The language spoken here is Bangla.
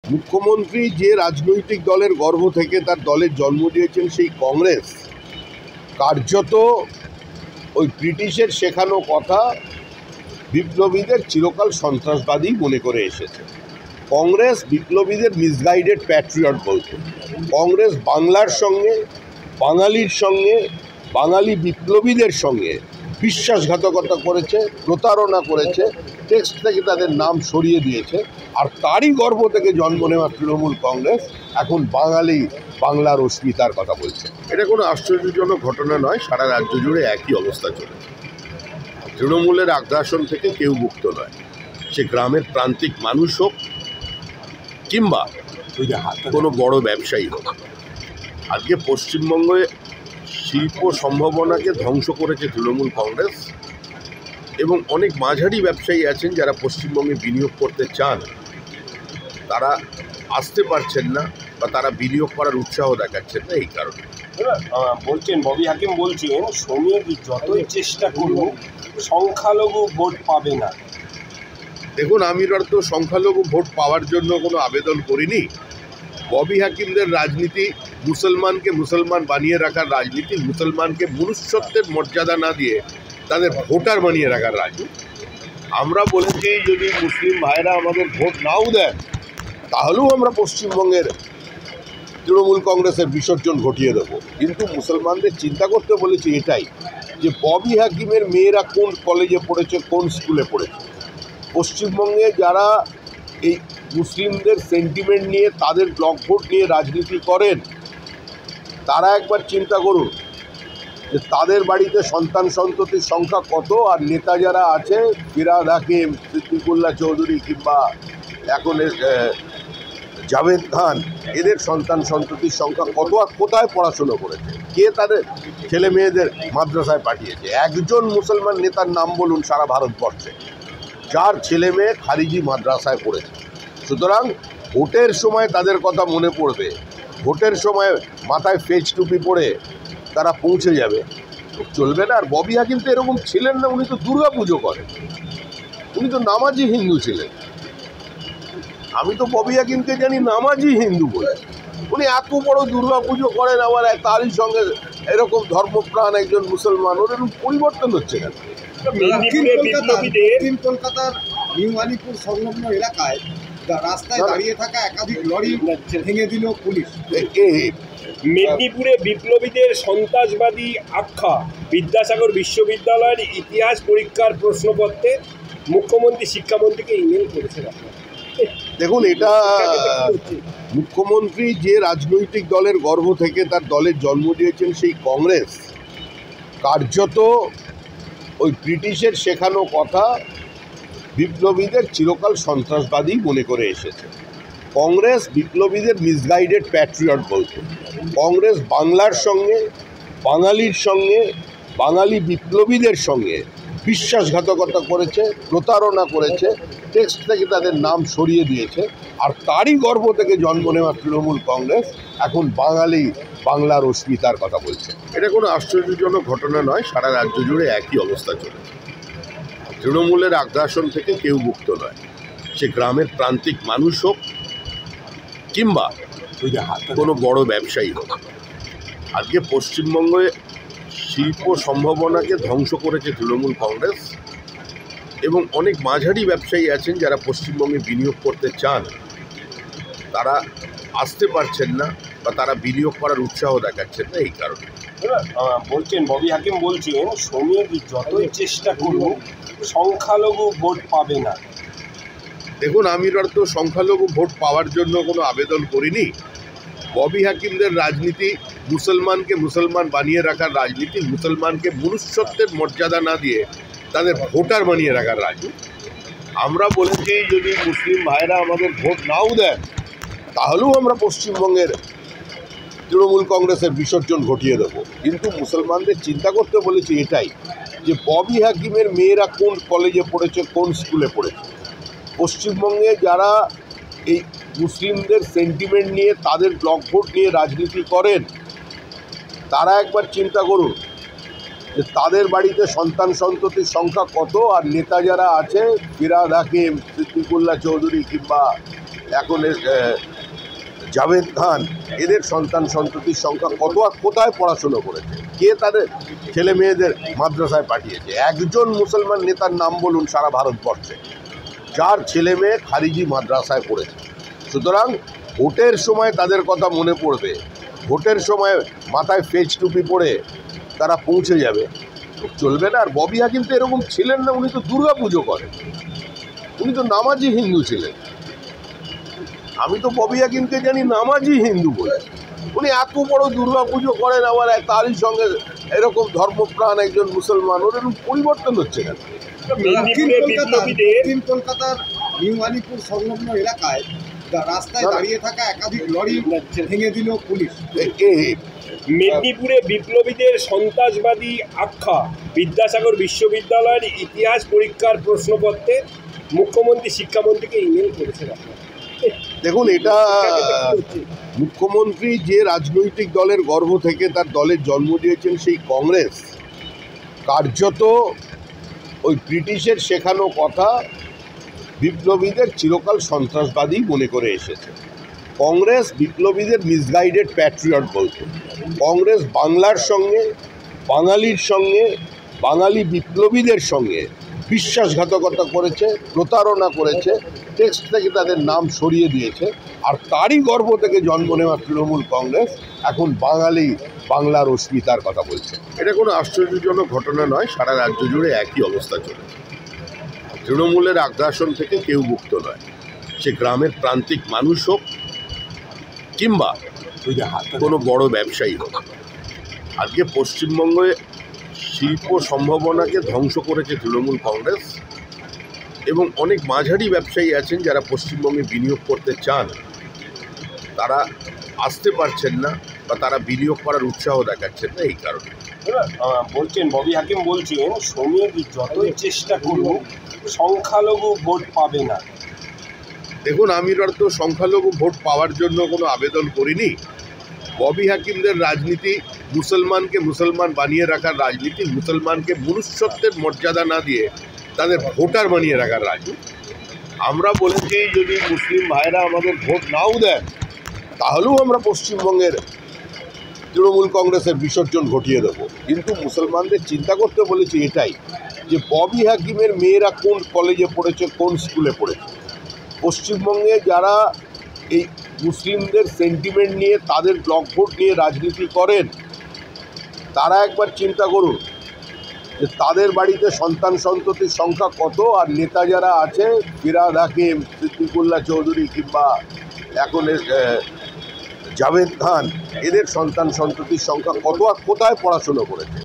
মুখ্যমন্ত্রী যে রাজনৈতিক দলের গর্ভ থেকে তার দলের জন্ম দিয়েছেন সেই কংগ্রেস কার্যত ওই ব্রিটিশের শেখানো কথা বিপ্লবীদের চিরকাল সন্ত্রাসবাদী মনে করে এসেছে। কংগ্রেস বিপ্লবীদের মিসগাইডেড প্যাট্রিয়ট বলতো। কংগ্রেস বাংলার সঙ্গে, বাঙালির সঙ্গে, বাঙালি বিপ্লবীদের সঙ্গে বিশ্বাসঘাতকতা করেছে, প্রতারণা করেছে, টেক্সট থেকে তাদের নাম সরিয়ে দিয়েছে। আর তারই গর্ভ থেকে জন্ম নেওয়া তৃণমূল কংগ্রেস এখন বাংলার অস্মিতার কথা বলছে। এটা কোনো আশ্চর্যজনক ঘটনা নয়, সারা রাজ্য জুড়ে একই অবস্থা চলেছে। তৃণমূলের আগ্রাসন থেকে কেউ মুক্ত নয়, সে গ্রামের প্রান্তিক মানুষ হোক কিংবা কোনো বড় ব্যবসায়ী হোক। আজকে পশ্চিমবঙ্গে শিল্প সম্ভাবনাকে ধ্বংস করেছে তৃণমূল কংগ্রেস, এবং অনেক মাঝারি ব্যবসায়ী আছেন যারা পশ্চিমবঙ্গে বিনিয়োগ করতে চান, তারা আসতে পারছেন না বা তারা বিনিয়োগ করার উৎসাহ দেখাচ্ছেন না। এই কারণে বলছেন ববি হাকিম বলছেন শ্রমিক যতই চেষ্টা করুক সংখ্যালঘু ভোট পাবে না। দেখুন, আমি তো সংখ্যালঘু ভোট পাওয়ার জন্য কোনো আবেদন করিনি। ববি হাকিমদের রাজনীতি মুসলমানকে মুসলমান বানিয়ে রাখার রাজনীতি, মুসলমানকে মনুষ্যত্বের মর্যাদা না দিয়ে তাদের ভোটার বানিয়ে রাখার রাজনীতি। আমরা বলেছি যদি মুসলিম ভাইরা আমাদের ভোট নাও দেন তাহলেও আমরা পশ্চিমবঙ্গের তৃণমূল কংগ্রেসের বিসর্জন ঘটিয়ে দেবো। কিন্তু মুসলমানদের চিন্তা করতে বলেছি এটাই, যে ববি হাকিমের মেয়েরা কোন কলেজে পড়েছে, কোন স্কুলে পড়েছে। পশ্চিমবঙ্গে যারা এই মুসলিমদের সেন্টিমেন্ট নিয়ে, তাদের ব্লক ভোট নিয়ে রাজনীতি করেন, তারা একবার চিন্তা করুন যে তাদের বাড়িতে সন্তান সন্ততির সংখ্যা কত, আর নেতা যারা আছে ফিরহাদ হাকিম, সিদ্দিকুল্লাহ চৌধুরী কিংবা এখন জাভেদ খান, এদের সন্তান সন্ততির সংখ্যা কত আর কোথায় পড়াশুনো করেছে, কে তাদের ছেলে মেয়েদের মাদ্রাসায় পাঠিয়েছে। একজন মুসলমান নেতার নাম বলুন সারা ভারতবর্ষে যার ছেলে মেয়ে খারিজি মাদ্রাসায় পড়েছে। সুতরাং ভোটের সময় তাদের কথা মনে পড়বে, ভোটের সময় মাথায় ফেজ টুপি পরে তারা পৌঁছে যাবে, চলবে না। আর ববি হাকিম তো এরকম ছিলেন না, উনি তো দুর্গা পুজো করেন, উনি তো নামাজি হিন্দু ছিলেন। আমি তো ববি হাকিমকে জানি নামাজি হিন্দু বলে। উনি এত বড় দুর্গা পুজো করেন, আবার তারই সঙ্গে এরকম ধর্মপ্রাণ একজন মুসলমান, ওর এরকম পরিবর্তন হচ্ছে কেন? দক্ষিণ কলকাতার নিউ আলিপুর সংলগ্ন এলাকায় রাস্তায় দাঁড়িয়ে থাকা একাধিক লরি ভেঙে দিল পুলিশ। মেদিনীপুরে বিপ্লবীদের সন্ত্রাসবাদী আখ্যা, বিদ্যাসাগর বিশ্ববিদ্যালয়ের ইতিহাস পরীক্ষার প্রশ্নপত্রে মুখ্যমন্ত্রী শিক্ষামন্ত্রীকে ইমেল করেছেন। দেখুন, এটা মুখ্যমন্ত্রী যে রাজনৈতিক দলের গর্ভ থেকে তার দলের জন্ম দিয়েছেন সেই কংগ্রেস কার্যত ওই ব্রিটিশের শেখানো কথা বিপ্লবীদের চিরকাল সন্ত্রাসবাদী মনে করে এসেছে। কংগ্রেস বিপ্লবীদের মিসগাইডেড প্যাট্রিয়ট বলতো। কংগ্রেস বাংলার সঙ্গে, বাঙালির সঙ্গে, বাঙালি বিপ্লবীদের সঙ্গে বিশ্বাসঘাতকতা করেছে, প্রতারণা করেছে, টেক্সট থেকে তাদের নাম সরিয়ে দিয়েছে। আর তারই গর্ভ থেকে জন্ম নেওয়া তৃণমূল কংগ্রেস এখন বাংলার অস্মিতার কথা বলছে। এটা কোনো আশ্চর্যজনক ঘটনা নয়, সারা রাজ্য জুড়ে একই অবস্থা চলেছে। তৃণমূলের আগ্রাসন থেকে কেউ মুক্ত নয়, সে গ্রামের প্রান্তিক মানুষ হোক কিংবা কোনো বড় ব্যবসায়ী হোক। আজকে পশ্চিমবঙ্গে শিল্প সম্ভাবনাকে ধ্বংস করেছে তৃণমূল কংগ্রেস, এবং অনেক মাঝারি ব্যবসায়ী আছেন যারা পশ্চিমবঙ্গে বিনিয়োগ করতে চান, তারা আসতে পারছেন না বা তারা বিনিয়োগ করার উৎসাহ দেখাচ্ছেন না। এই কারণে বলছেন ববি হাকিম বলছেন শ্রমিক যতই চেষ্টা করুক সংখ্যালঘু ভোট পাবে না। দেখুন, আমি তো সংখ্যালঘু ভোট পাওয়ার জন্য কোনো আবেদন করিনি। ববি হাকিমদের রাজনীতি মুসলমানকে মুসলমান বানিয়ে রাখার রাজনীতি, মুসলমানকে মনুষ্যত্বের মর্যাদা না দিয়ে তাদের ভোটার বানিয়ে রাখার রাজনীতি। আমরা বলেছি যদি মুসলিম ভাইরা আমাদের ভোট নাও দেন তাহলেও আমরা পশ্চিমবঙ্গের তৃণমূল কংগ্রেসের বিসর্জন ঘটিয়ে দেবো। কিন্তু মুসলমানদের চিন্তা করতে বলেছি এটাই, যে ববি হাকিমের মেয়েরা কোন কলেজে পড়েছে, কোন স্কুলে পড়েছে। পশ্চিমবঙ্গে যারা এই মুসলিমদের সেন্টিমেন্ট নিয়ে, তাদের ব্লক ভোট নিয়ে রাজনীতি করেন, তারা একবার চিন্তা করুন যে তাদের বাড়িতে সন্তান সন্ততির সংখ্যা কত, আর নেতা যারা আছে ফিরহাদ হাকিম, সিদ্দিকুল্লাহ চৌধুরী কিংবা এখন জাভেদ খান, এদের সন্তান সন্ততির সংখ্যা কত আর কোথায় পড়াশুনো করেছে, কে তাদের ছেলে মেয়েদের মাদ্রাসায় পাঠিয়েছে? একজন মুসলমান নেতার নাম বলুন সারা ভারতবর্ষে যার ছেলে মেয়ে খারিজি মাদ্রাসায় পড়েছে। সুতরাং ভোটের সময় তাদের কথা মনে পড়বে, ভোটের সময় মাথায় ফেজ টুপি পরে তারা পৌঁছে যাবে, চলবে না। আর ববি হাকিম তো এরকম ছিলেন না, উনি তো দুর্গা পুজো করেন, উনি তো নামাজি হিন্দু ছিলেন। আমি তো ববি হাকিমকে জানি নামাজি হিন্দু বলে। উনি এত বড় দুর্গা পুজো করেন, আবার তারই সঙ্গে এরকম ধর্মপ্রাণ একজন মুসলমান, ওর এরকম পরিবর্তন হচ্ছে কেন? দক্ষিণ কলকাতার নিউ আলিপুর সংলগ্ন এলাকায় রাস্তায় দাঁড়িয়ে থাকা একাধিক লরি ভেঙে দিল পুলিশ। মেদিনীপুরে বিপ্লবীদের সন্ত্রাসবাদী আখ্যা, বিদ্যাসাগর বিশ্ববিদ্যালয়ের ইতিহাস পরীক্ষার প্রশ্নপত্রে মুখ্যমন্ত্রী শিক্ষামন্ত্রীকে ইমেল করেছেন। দেখুন, এটা মুখ্যমন্ত্রী যে রাজনৈতিক দলের গর্ভ থেকে তার দলের জন্ম দিয়েছেন, সেই কংগ্রেস কার্যত ওই ব্রিটিশের শেখানো কথা বিপ্লবীদের চিরকাল সন্ত্রাসবাদী মনে করে এসেছে। কংগ্রেস বিপ্লবীদের মিসগাইডেড প্যাট্রিয়ট বলতো। কংগ্রেস বাংলার সঙ্গে, বাঙালির সঙ্গে, বাঙালি বিপ্লবীদের সঙ্গে বিশ্বাসঘাতকতা করেছে, প্রতারণা করেছে, টেক্সট থেকে তাদের নাম সরিয়ে দিয়েছে। আর তারই গর্ভ থেকে জন্ম নেওয়া তৃণমূল কংগ্রেস এখন বাংলার অস্মিতার কথা বলছে। এটা কোনো আশ্চর্যজনক ঘটনা নয়, সারা রাজ্য জুড়ে একই অবস্থা চলেছে। তৃণমূলের আগ্রাসন থেকে কেউ মুক্ত নয়, সে গ্রামের প্রান্তিক মানুষ হোক কিংবা কোনো বড় ব্যবসায়ী হোক। আজকে পশ্চিমবঙ্গে শিল্প সম্ভাবনাকে ধ্বংস করেছে তৃণমূল কংগ্রেস, এবং অনেক মাঝারি ব্যবসায়ী আছেন যারা পশ্চিমবঙ্গে বিনিয়োগ করতে চান, তারা আসতে পারছেন না বা তারা বিনিয়োগ করার উৎসাহ দেখাচ্ছেন না। এই কারণে বলছেন, ববি হাকিম বলছেন, শ্রমিক যতই চেষ্টা করুন সংখ্যালঘু ভোট পাবে না। দেখুন, আমি তো সংখ্যালঘু ভোট পাওয়ার জন্য কোনো আবেদন করিনি। ববি হাকিমদের রাজনীতি মুসলমানকে মুসলমান বানিয়ে রাখার রাজনীতি, মুসলমানকে মনুষ্যত্বের মর্যাদা না দিয়ে তাদের ভোটার বানিয়ে রাখার রাজনীতি। আমরা বলেছি যদি মুসলিম ভাইরা আমাদের ভোট নাও দেন, তাহলেও আমরা পশ্চিমবঙ্গের তৃণমূল কংগ্রেসের বিসর্জন ঘটিয়ে দেবো। কিন্তু মুসলমানদের চিন্তা করতে বলেছি এটাই, যে ববি হাকিমের মেয়েরা কোন কলেজে পড়েছে, কোন স্কুলে পড়েছে। পশ্চিমবঙ্গে যারা এই মুসলিমদের সেন্টিমেন্ট নিয়ে, তাদের ব্লক ভোট নিয়ে রাজনীতি করেন, তারা একবার চিন্তা করুন যে তাদের বাড়িতে সন্তান সন্ততির সংখ্যা কত, আর নেতা যারা আছে ফিরহাদ হাকিম, সিদ্দিকুল্লাহ চৌধুরী কিংবা এখন জাভেদ খান, এদের সন্তান সন্ততির সংখ্যা কত আর কোথায় পড়াশুনো করেছে।